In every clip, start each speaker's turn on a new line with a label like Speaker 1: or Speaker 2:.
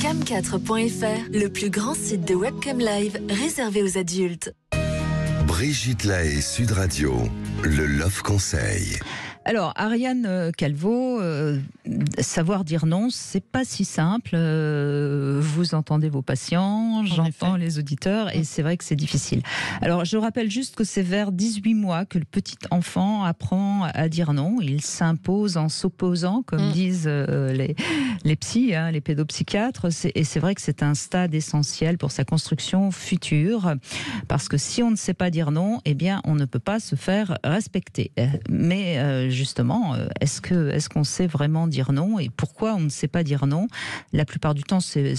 Speaker 1: cam4.fr, le plus grand site de webcam live réservé aux adultes.
Speaker 2: Brigitte Lahaie, Sud Radio, le Love Conseil.
Speaker 3: Alors, Ariane Calvo, savoir dire non, c'est pas si simple. Vous entendez vos patients, j'entends les auditeurs, et c'est vrai que c'est difficile. Alors, je rappelle juste que c'est vers 18 mois que le petit enfant apprend à dire non. Il s'impose en s'opposant, comme disent les psys, les pédopsychiatres. Et c'est vrai que c'est un stade essentiel pour sa construction future, parce que si on ne sait pas dire non, eh bien, on ne peut pas se faire respecter. Mais justement, est-ce qu'on sait vraiment dire non, et pourquoi on ne sait pas dire non? La plupart du temps, c'est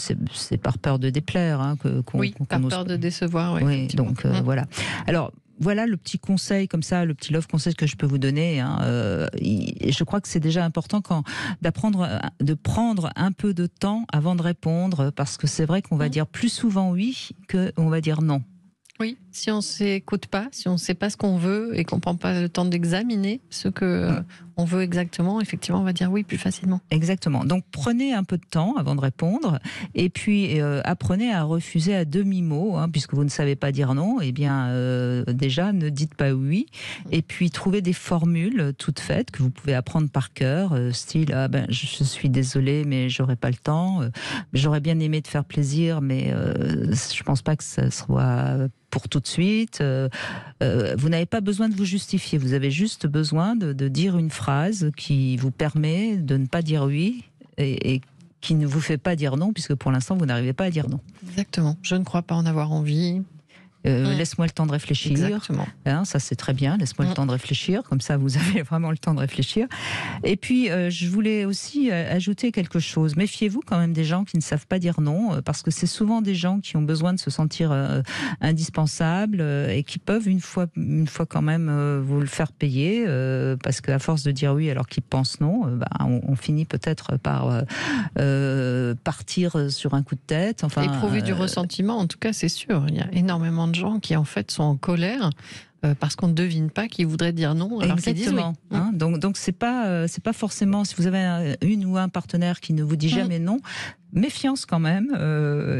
Speaker 3: par peur de déplaire.
Speaker 4: Par peur de décevoir.
Speaker 3: Oui, donc voilà. Alors, voilà le petit conseil comme ça, le petit love conseil que je peux vous donner. Je crois que c'est déjà important de prendre un peu de temps avant de répondre, parce que c'est vrai qu'on va dire plus souvent oui qu'on va dire non.
Speaker 4: Oui, si on ne s'écoute pas, si on ne sait pas ce qu'on veut et qu'on ne prend pas le temps d'examiner ce que on veut exactement, effectivement, on va dire oui plus facilement.
Speaker 3: Exactement. Donc prenez un peu de temps avant de répondre, et puis apprenez à refuser à demi-mot, puisque vous ne savez pas dire non. Eh bien, déjà, ne dites pas oui, et puis trouvez des formules toutes faites que vous pouvez apprendre par cœur, style je suis désolée, mais j'aurais pas le temps. J'aurais bien aimé te faire plaisir, mais je pense pas que ça soit pour tout de suite. Vous n'avez pas besoin de vous justifier. Vous avez juste besoin de dire une phrase qui vous permet de ne pas dire oui et qui ne vous fait pas dire non, puisque pour l'instant, vous n'arrivez pas à dire non.
Speaker 4: Exactement. Je ne crois pas en avoir envie.
Speaker 3: Laisse-moi le temps de réfléchir.
Speaker 4: Exactement.
Speaker 3: Ça, c'est très bien. Laisse-moi le temps de réfléchir. Comme ça, vous avez vraiment le temps de réfléchir. Et puis, je voulais aussi ajouter quelque chose. Méfiez-vous quand même des gens qui ne savent pas dire non, parce que c'est souvent des gens qui ont besoin de se sentir indispensables, et qui peuvent une fois quand même vous le faire payer, parce qu'à force de dire oui alors qu'ils pensent non, on finit peut-être par partir sur un coup de tête.
Speaker 4: Éprouver du ressentiment, en tout cas, c'est sûr. Il y a énormément de gens qui en fait sont en colère parce qu'on ne devine pas qu'ils voudraient dire non alors qu'ils disent oui.
Speaker 3: Donc c'est pas forcément, si vous avez une ou un partenaire qui ne vous dit jamais non, méfiance quand même.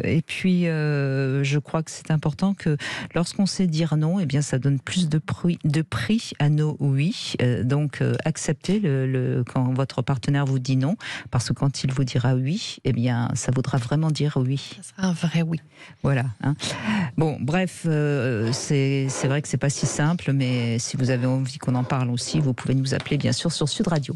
Speaker 3: Et puis je crois que c'est important que lorsqu'on sait dire non, eh bien ça donne plus de prix à nos oui. Donc acceptez quand votre partenaire vous dit non, parce que quand il vous dira oui, eh bien ça voudra vraiment dire oui.
Speaker 4: Ça sera un vrai oui.
Speaker 3: Voilà. Bon, bref, c'est vrai que c'est pas si simple, mais si vous avez envie qu'on en parle aussi, vous pouvez nous appeler bien sûr sur Sud Radio.